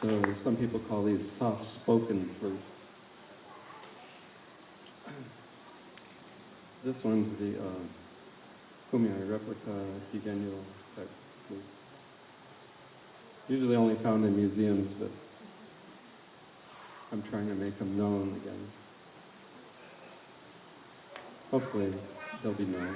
So some people call these soft-spoken flutes. This one's the Kumei replica Gigenyo type flute. Usually only found in museums, but I'm trying to make them known again. Hopefully they'll be known.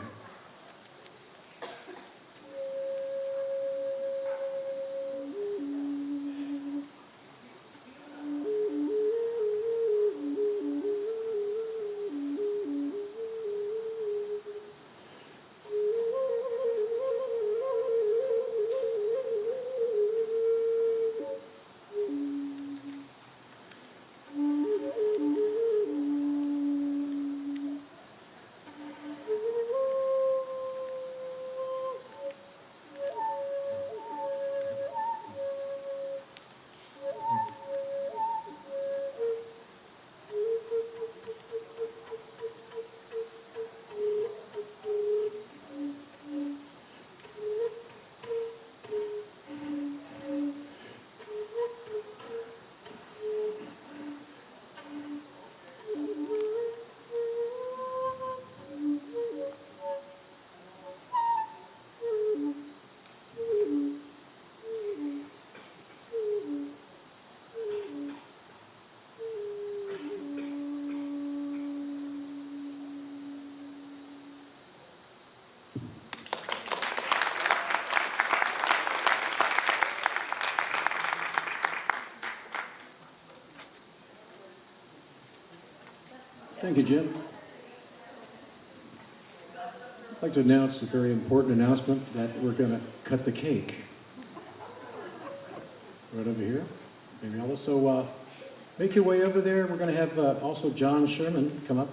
Thank you, Jim. I'd like to announce a very important announcement that we're going to cut the cake. Right over here. Maybe also make your way over there. We're going to have also John Sherman come up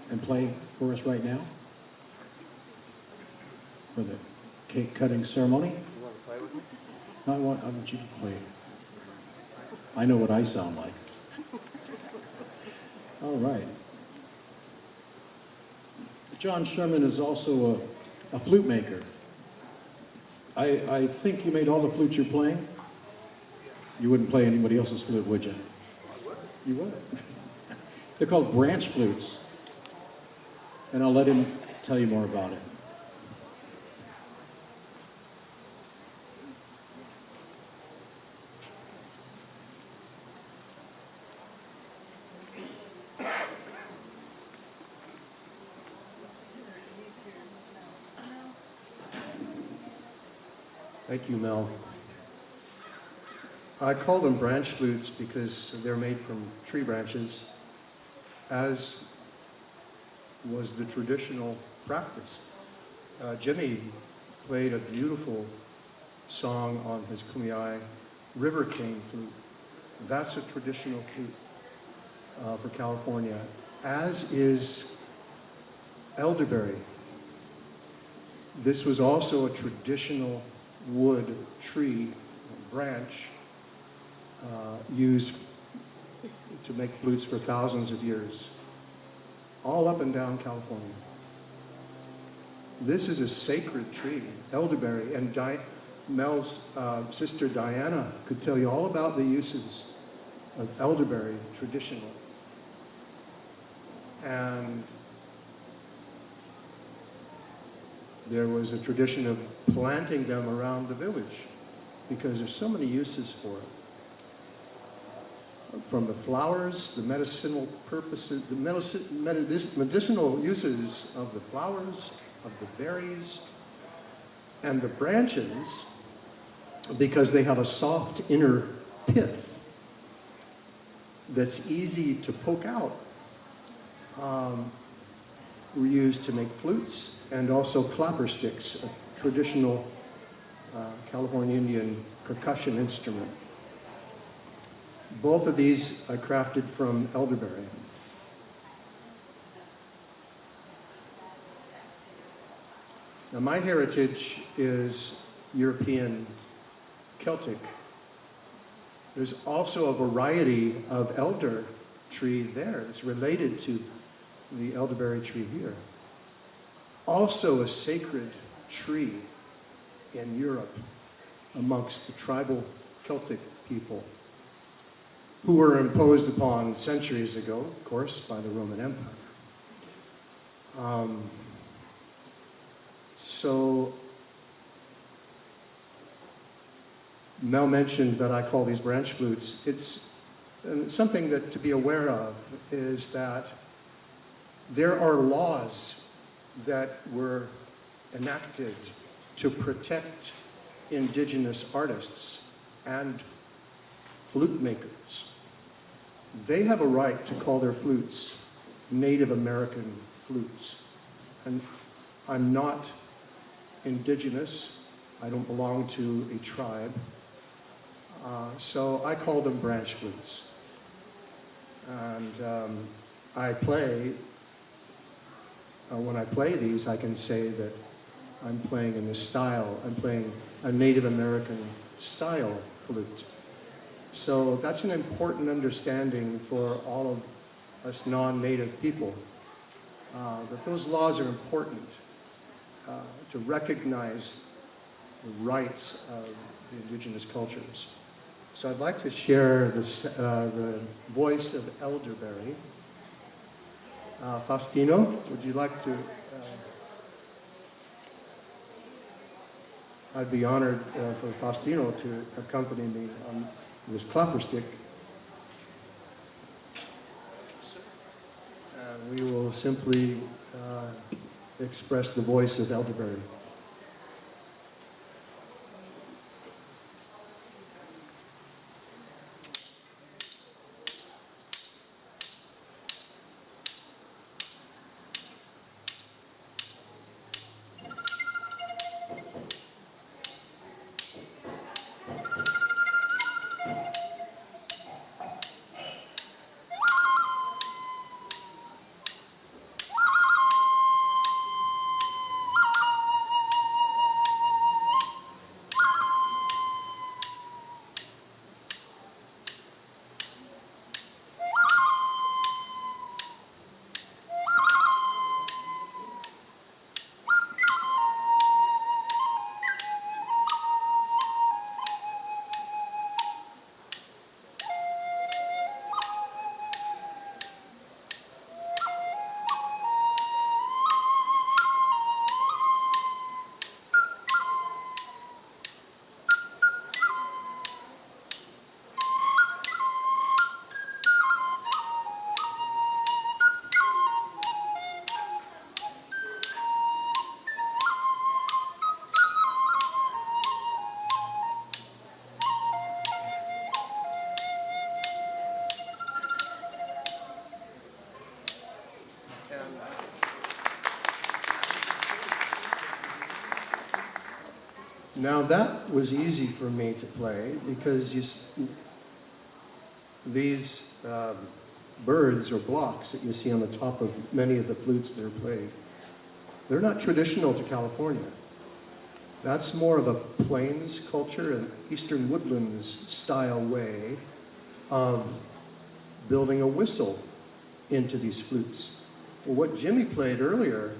and play for us right now for the cake cutting ceremony. You want to play with me? No, I want you to play. I know what I sound like. All right. John Sherman is also a flute maker. I think you made all the flutes you're playing. You wouldn't play anybody else's flute, would you? I would. You would. They're called branch flutes. And I'll let him tell you more about it. Thank you, Mel. I call them branch flutes because they're made from tree branches, as was the traditional practice. Jimmy played a beautiful song on his Kumei River Cane flute. That's a traditional flute for California, as is elderberry. This was also a traditional wood tree branch used to make flutes for thousands of years, all up and down California. This is a sacred tree, elderberry, and Mel's sister Diana could tell you all about the uses of elderberry, traditional. And there was a tradition of planting them around the village because there's so many uses for it. From the flowers, the medicinal purposes, the medicinal uses of the flowers, of the berries, and the branches, because they have a soft inner pith that's easy to poke out, were used to make flutes and also clapper sticks, a traditional California Indian percussion instrument. Both of these are crafted from elderberry. Now, my heritage is European Celtic. There's also a variety of elder tree there. It's related to the elderberry tree here. Also a sacred tree in Europe amongst the tribal Celtic people. who were imposed upon centuries ago, of course, by the Roman Empire. So Mel mentioned that I call these branch flutes. It's something that to be aware of is that there are laws that were enacted to protect indigenous artists and flute makers. They have a right to call their flutes Native American flutes. And I'm not indigenous. I don't belong to a tribe. So I call them branch flutes. And I play, when I play these, I can say that I'm playing in this style. I'm playing a Native American style flute. So that's an important understanding for all of us non-native people, that those laws are important to recognize the rights of the indigenous cultures. So I'd like to share this, the voice of elderberry. Faustino, would you like to? I'd be honored for Faustino to accompany me on this clapper stick. And we will simply express the voice of elderberry. Now that was easy for me to play because these birds or blocks that you see on the top of many of the flutes that are played, they're not traditional to California. That's more of a plains culture, an eastern woodlands style way of building a whistle into these flutes. Well, what Jimmy played earlier,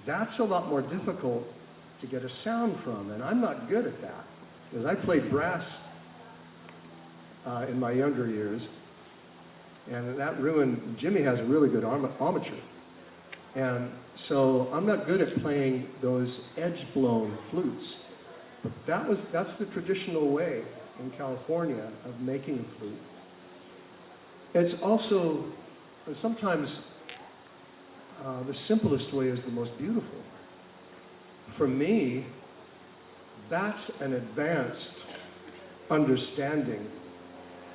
that's a lot more difficult to get a sound from, and I'm not good at that because I played brass in my younger years, and that ruined. Jimmy has a really good armature, and so I'm not good at playing those edge-blown flutes. But that's the traditional way in California of making a flute. It's also sometimes the simplest way is the most beautiful. For me, that's an advanced understanding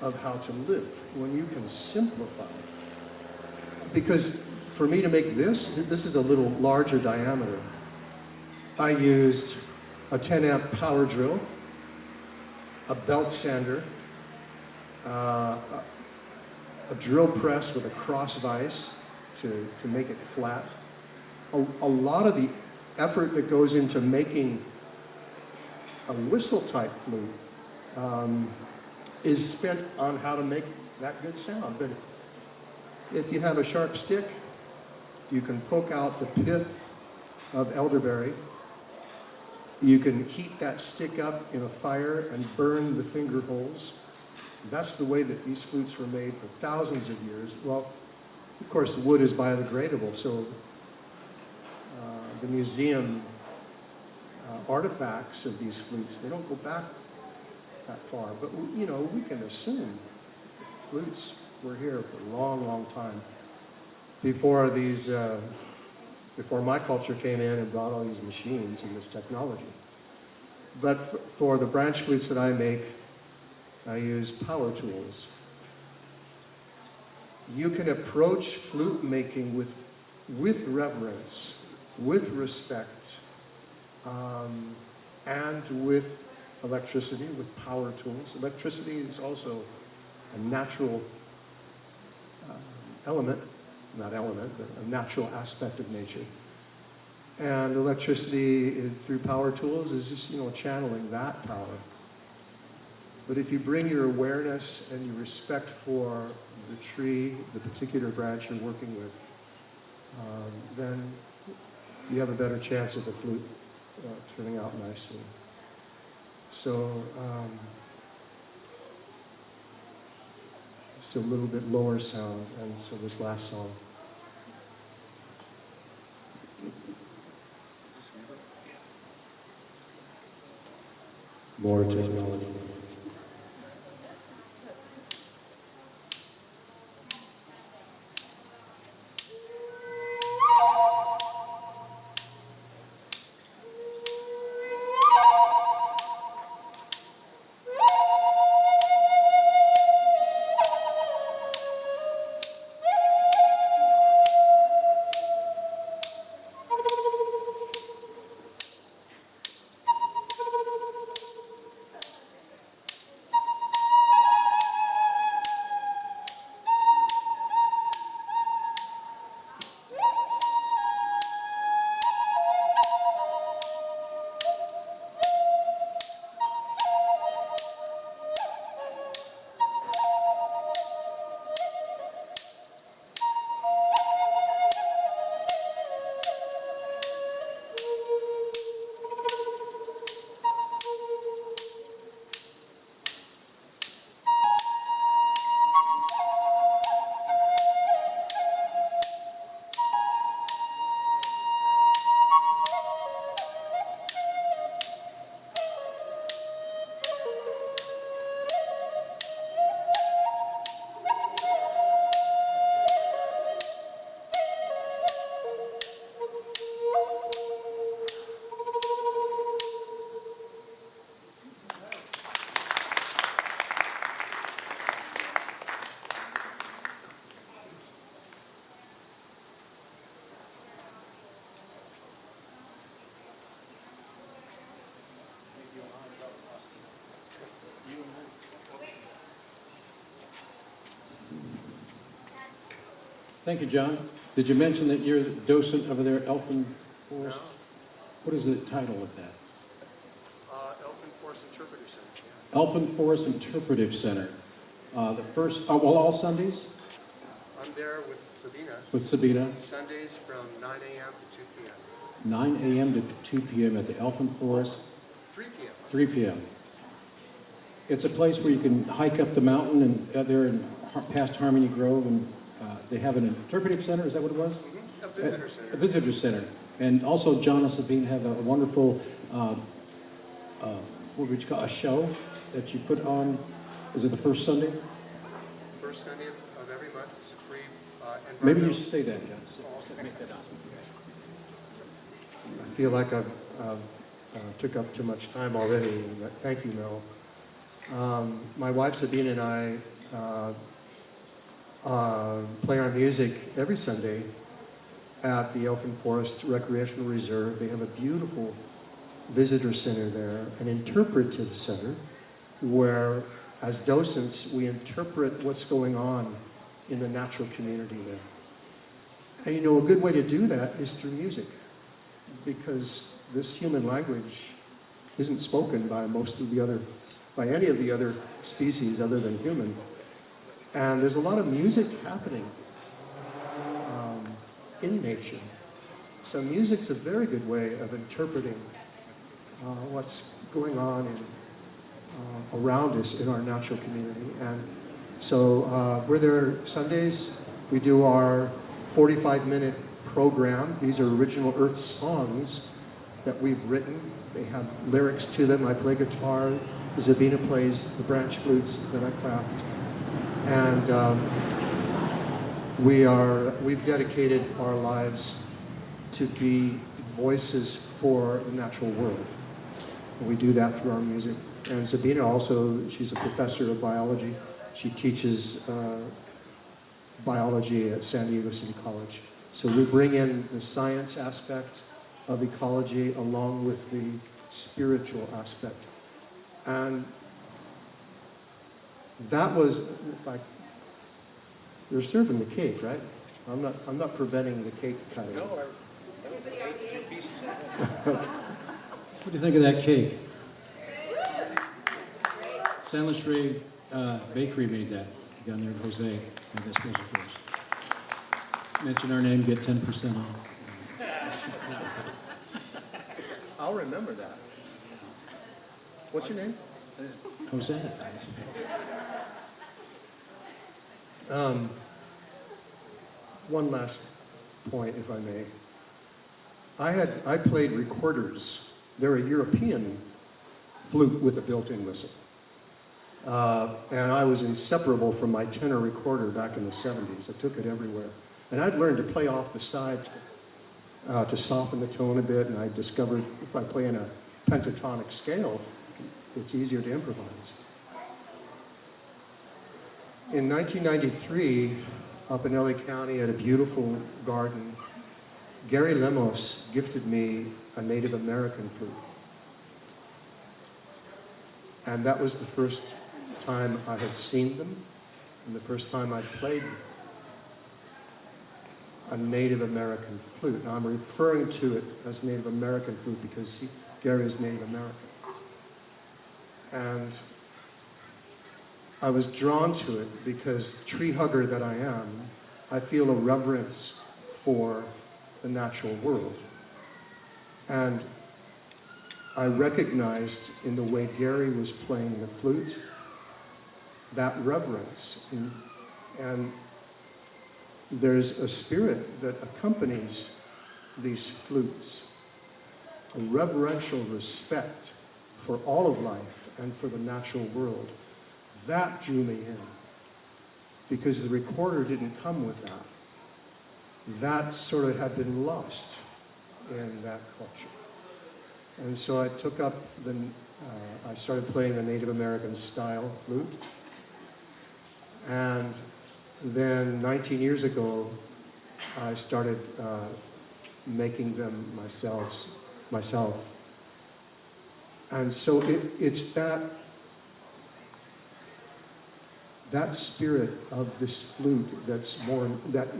of how to live, when you can simplify. Because for me to make this is a little larger diameter. I used a 10 amp power drill, a belt sander, a drill press with a cross vise to make it flat. A lot of the effort that goes into making a whistle type flute is spent on how to make that good sound. But if you have a sharp stick, you can poke out the pith of elderberry. You can heat that stick up in a fire and burn the finger holes. That's the way that these flutes were made for thousands of years. Well, of course, the wood is biodegradable, so the museum artifacts of these flutes, they don't go back that far. But, you know, we can assume flutes were here for a long, long time. Before these, before my culture came in and brought all these machines and this technology. But for the branch flutes that I make, I use power tools. You can approach flute making with reverence, with respect, and with electricity, with power tools. Electricity is also a natural element, not element, but a natural aspect of nature. And electricity through power tools is just, you know, channeling that power. But if you bring your awareness and your respect for the tree, the particular branch you're working with, then you have a better chance of the flute turning out nicely. So, it's a little bit lower sound, and so this last song. More technology. Thank you, John. Did you mention that you're the docent over there at Elfin Forest? No. What is the title of that? Elfin Forest Interpretive Center. Yeah. Elfin Forest Interpretive Center. The first, well, all Sundays? I'm there with Sabina. With Sabina. Sundays from 9 a.m. to 2 p.m. 9 a.m. to 2 p.m. at the Elfin Forest. 3 p.m. 3 p.m. It's a place where you can hike up the mountain and there in past Harmony Grove, and they have an interpretive center. Is that what it was? Mm-hmm. A visitor center. A visitor center. And also John and Sabine have a wonderful, what would you call a show that you put on? Is it the first Sunday? First Sunday of every month is a free Maybe you environmental- should say that, John. Make that announcement. I feel like I've took up too much time already. But thank you, Mel. My wife Sabine and I play our music every Sunday at the Elfin Forest Recreational Reserve. They have a beautiful visitor center there, an interpretive center, where as docents we interpret what's going on in the natural community there. And you know, a good way to do that is through music, because this human language isn't spoken by any of the other species other than human. And there's a lot of music happening in nature. So music's a very good way of interpreting what's going on around us in our natural community. And so we're there Sundays. We do our 45-minute program. These are original Earth songs that we've written. They have lyrics to them. I play guitar. Zabina plays the branch flutes that I craft. And we've dedicated our lives to be voices for the natural world. And we do that through our music. And Zabina also, she's a professor of biology. She teaches biology at San Diego City College. So we bring in the science aspect of ecology along with the spiritual aspect. And that was like, you're serving the cake, right? I'm not preventing the cake cutting. No, I ate 2 pieces of it. What do you think of that cake? San Luis Rey Bakery made that down there in Jose. Made that special for us. Mention our name, get 10% off. I'll remember that. What's your name? Jose. One last point, if I may. I played recorders. They're a European flute with a built-in whistle. And I was inseparable from my tenor recorder back in the 70s. I took it everywhere. And I'd learned to play off the side to soften the tone a bit, and I discovered if I play in a pentatonic scale, it's easier to improvise. In 1993, up in LA County at a beautiful garden, Gary Lemos gifted me a Native American flute. And that was the first time I had seen them, and the first time I played a Native American flute. Now I'm referring to it as Native American flute because Gary is Native American. And I was drawn to it because, tree hugger that I am, I feel a reverence for the natural world. And I recognized in the way Gary was playing the flute, that reverence. And there's a spirit that accompanies these flutes, a reverential respect for all of life and for the natural world. That drew me in, because the recorder didn't come with that. That sort of had been lost in that culture. And so I took up I started playing the Native American style flute. And then 19 years ago, I started making them myself. And so it's that spirit of this flute that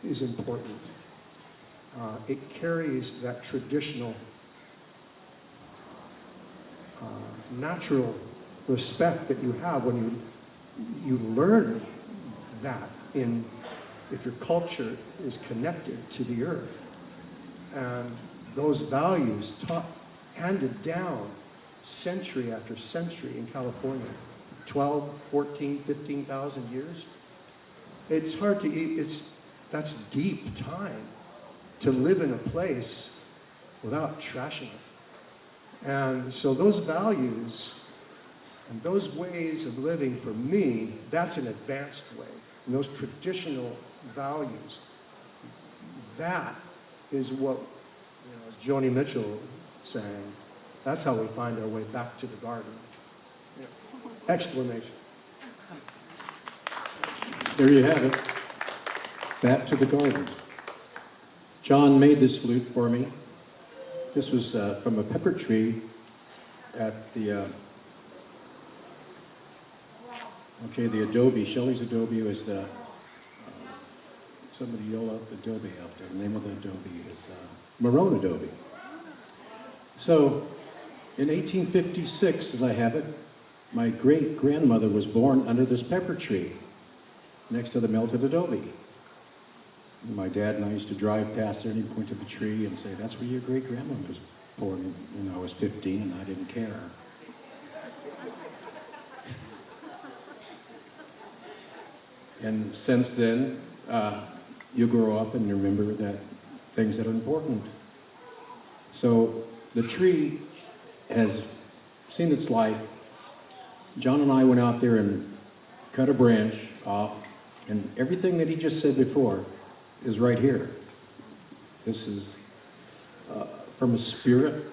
is important. It carries that traditional, natural respect that you have when you learn that if your culture is connected to the earth. And those values handed down century after century in California, 12, 14, 15,000 years. It's hard to eat, that's deep time to live in a place without trashing it. And so those values and those ways of living, for me, that's an advanced way. And those traditional values, that is what, as Joni Mitchell sang, that's how we find our way back to the garden. Yeah. Exclamation. There you have it. Back to the garden. John made this flute for me. This was from a pepper tree at the adobe. Shelley's adobe was somebody yelled up adobe out there. The name of the adobe is Marone adobe. So, in 1856, as I have it, my great-grandmother was born under this pepper tree next to the melted adobe. My dad and I used to drive past there, and he'd point to the tree and say, "That's where your great-grandmother was born." And I was 15, and I didn't care. And since then, you grow up and remember that things that are important. So the tree has seen its life. John and I went out there and cut a branch off, and everything that he just said before is right here. This is from a spirit,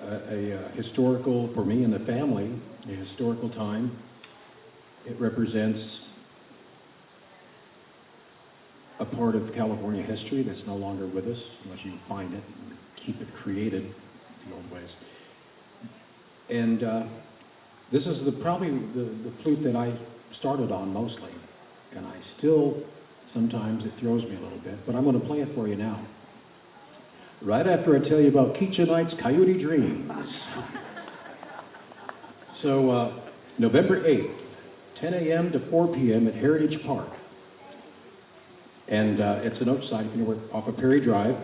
a historical, for me and the family, a historical time. It represents a part of California history that's no longer with us, unless you find it and keep it created the old ways. And this is probably the flute that I started on mostly, and I still, sometimes it throws me a little bit, but I'm going to play it for you now. Right after I tell you about Keacha Knight's Coyote Dreams. So, November 8th, 10 a.m. to 4 p.m. at Heritage Park. And it's an outside, you know, we're off of Perry Drive.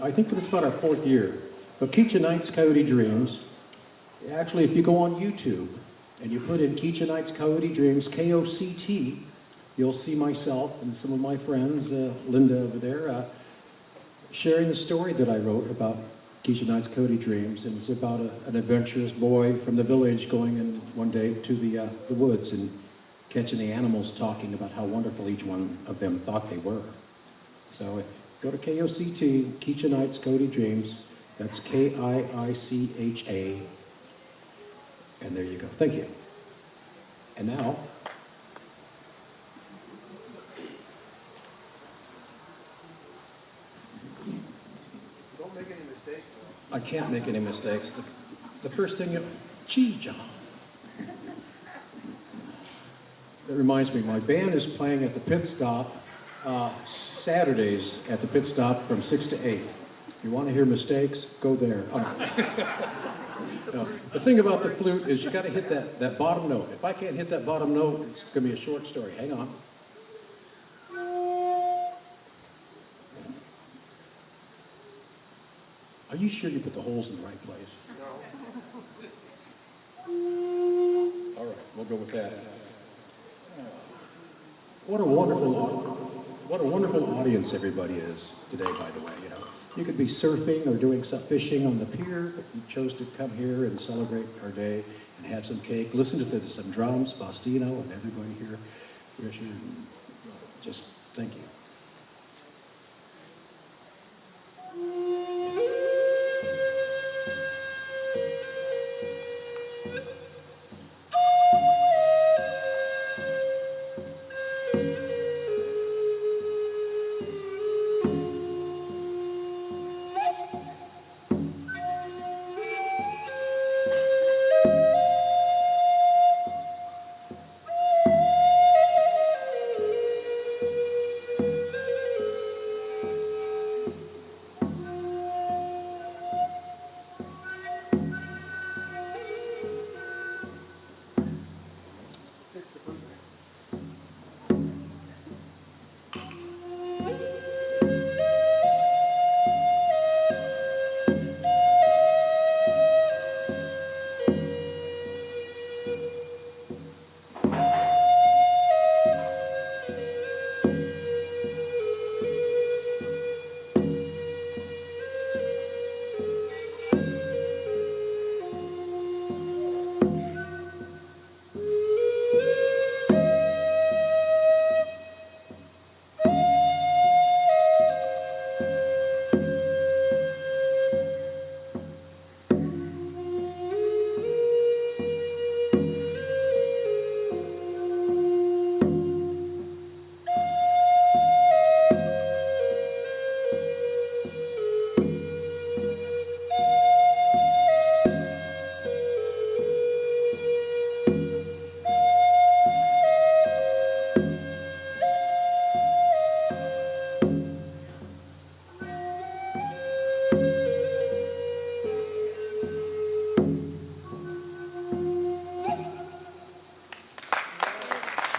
I think it's about our 4th year. But Keacha Knight's Coyote Dreams, actually, if you go on YouTube and you put in Keacha Knight's Coyote Dreams, K-O-C-T, you'll see myself and some of my friends, Linda over there, sharing the story that I wrote about Keacha Knight's Coyote Dreams. And it's about an adventurous boy from the village going in one day to the woods and catching the animals, talking about how wonderful each one of them thought they were. So if go to K-O-C-T, Keacha Knight's Coyote Dreams, that's K-I-I-C-H-A, and there you go. Thank you. And now, Don't make any mistakes. I can't make any mistakes. The first thing gee, John. That reminds me, my band is playing at the pit stop Saturdays at the pit stop from 6 to 8. If you want to hear mistakes, go there. No. The thing about the flute is you got to hit that bottom note. If I can't hit that bottom note, it's going to be a short story. Hang on. Are you sure you put the holes in the right place? No. All right, we'll go with that. What a wonderful audience everybody is today, by the way. You know, you could be surfing or doing some fishing on the pier, but you chose to come here and celebrate our day and have some cake. Listen to some drums, Faustino, and everybody here. Richard, just thank you. It's the fruit.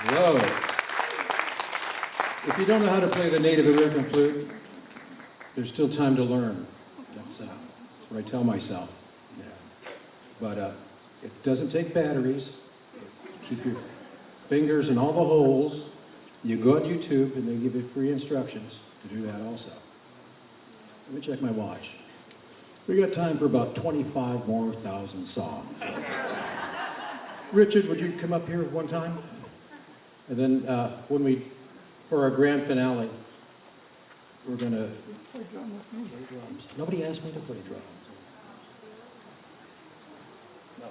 Whoa. If you don't know how to play the Native American flute, there's still time to learn. That's what I tell myself. Yeah. But it doesn't take batteries. Keep your fingers in all the holes. You go on YouTube and they give you free instructions to do that also. Let me check my watch. We got time for about 25 more thousand songs. Richard, would you come up here one time? And then for our grand finale, we're gonna play drums. Nobody asked me to play drums. No.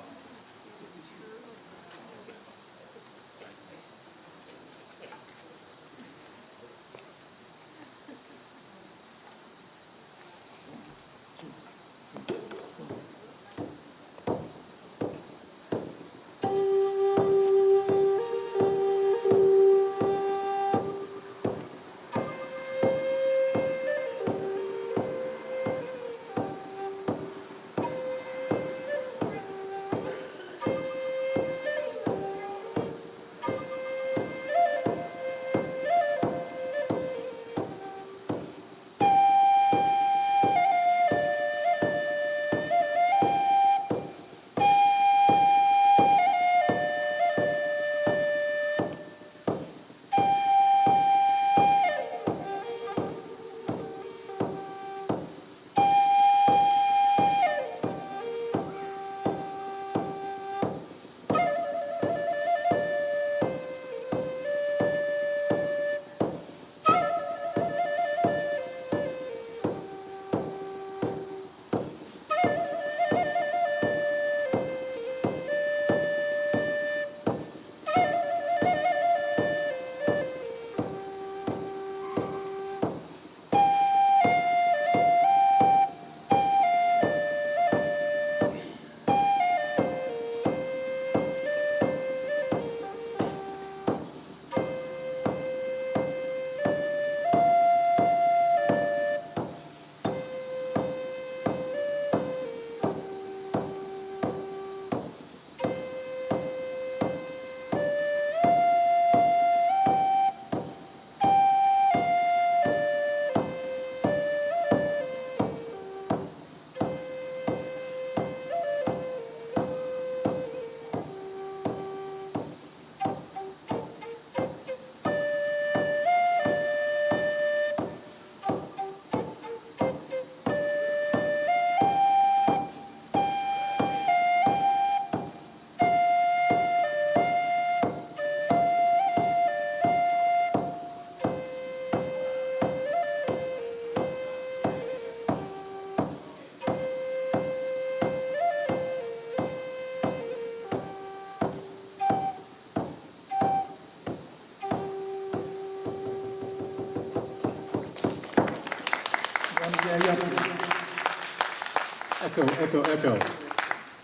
Echo, echo, echo.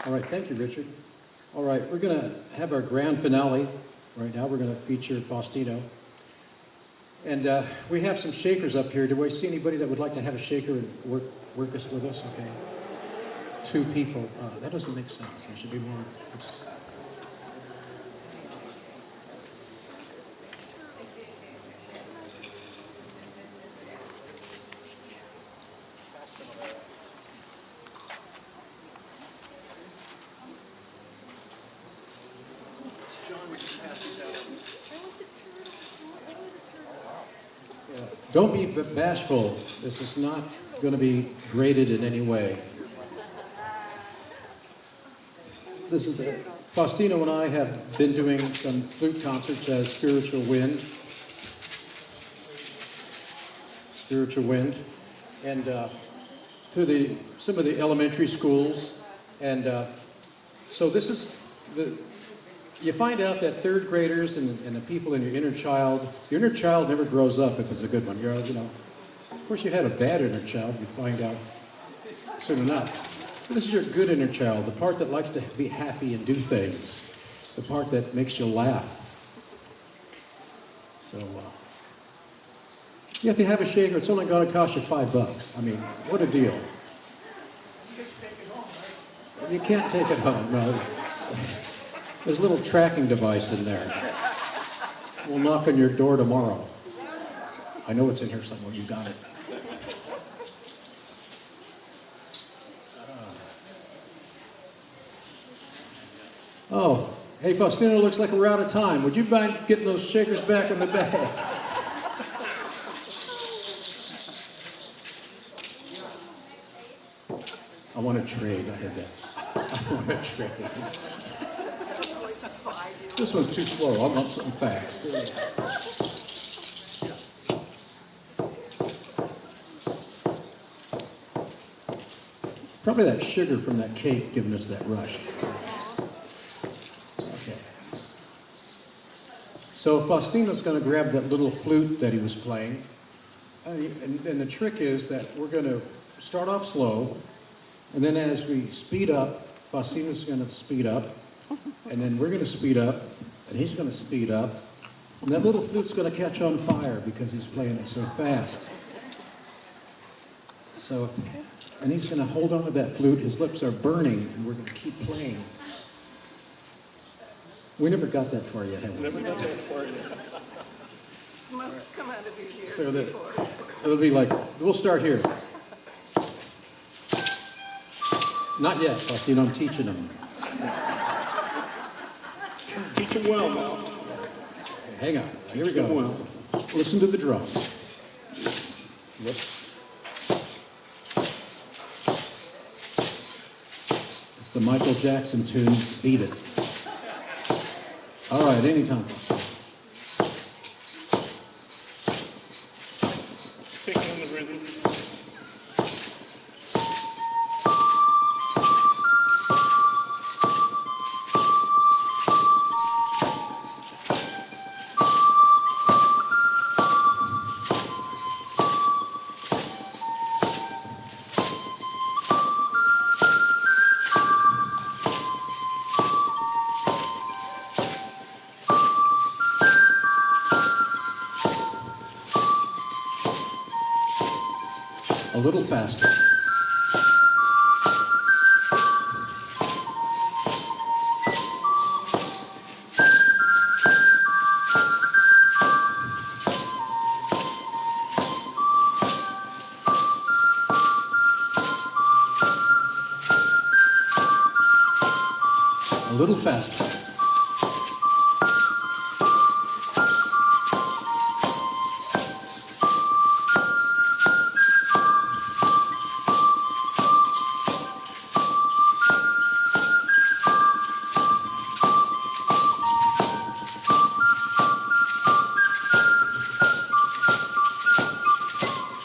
All right, thank you, Richard. All right, we're going to have our grand finale. Right now, we're going to feature Faustino. And we have some shakers up here. Do I see anybody that would like to have a shaker and work us with us? Okay. 2 people. That doesn't make sense. There should be more. Don't be bashful. This is not going to be graded in any way. This is Faustino and I have been doing some flute concerts as Spiritual Wind. Spiritual Wind. And to some of the elementary schools. And so this is you find out that 3rd graders and the people in your inner child never grows up if it's a good one. Of course, you had a bad inner child, you find out soon enough. But this is your good inner child, the part that likes to be happy and do things, the part that makes you laugh. So, if you have a shaker, it's only going to cost you $5. I mean, what a deal. You can't take it home, no. There's a little tracking device in there. We'll knock on your door tomorrow. I know it's in here somewhere. You got it. Oh, Hey, Faustino, looks like we're out of time. Would you mind getting those shakers back in the bag? I want to trade. I heard that. I want to trade. This one's too slow. I want something fast. Probably that sugar from that cake giving us that rush. Okay. So Faustino's going to grab that little flute that he was playing. And the trick is that we're going to start off slow, and then as we speed up, Faustino's going to speed up, and then we're going to speed up, and he's going to speed up, and that little flute's going to catch on fire because he's playing it so fast. So, and he's going to hold on to that flute. His lips are burning, and we're going to keep playing. We never got that far yet, have we? Never got that far yet. Must come out of your ears So that before. it'll be like, we'll start here. Not yet, Faustino, I'm teaching him. Teach him well, Mel. Hang on, here we Teach him go. well. Listen to the drums. Whoops. It's the Michael Jackson tune, Beat It. All right, anytime. Picking the rhythm. A little faster. A little faster.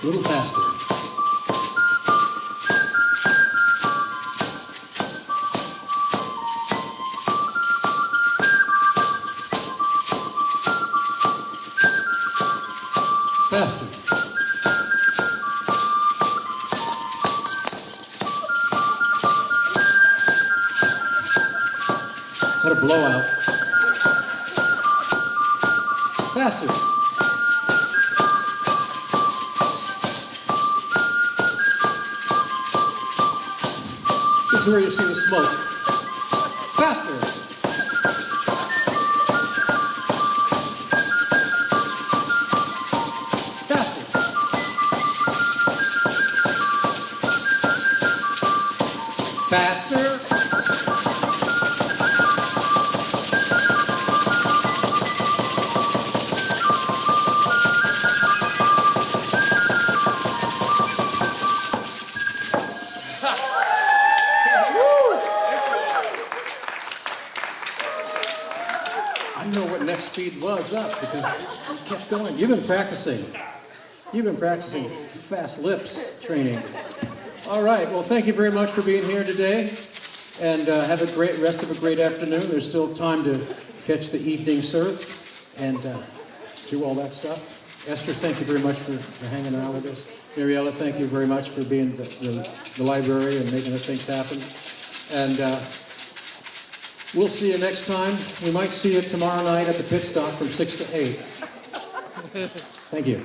A little faster. Faster. Had a blowout. Faster. This is where you see the smoke. Faster. Faster. Faster. I know what next speed was up because you kept going. You've been practicing. You've been practicing fast lips training. All right. Well, thank you very much for being here today, and have a great rest of a great afternoon. There's still time to catch the evening surf and do all that stuff. Esther, thank you very much for hanging around with us. Mariella, thank you very much for being the library and making the things happen. And we'll see you next time. We might see you tomorrow night at the pit stop from 6 to 8. Thank you.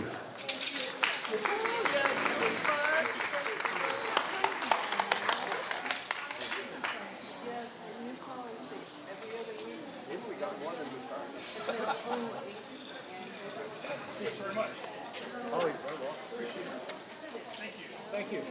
All right, very well. Thank you.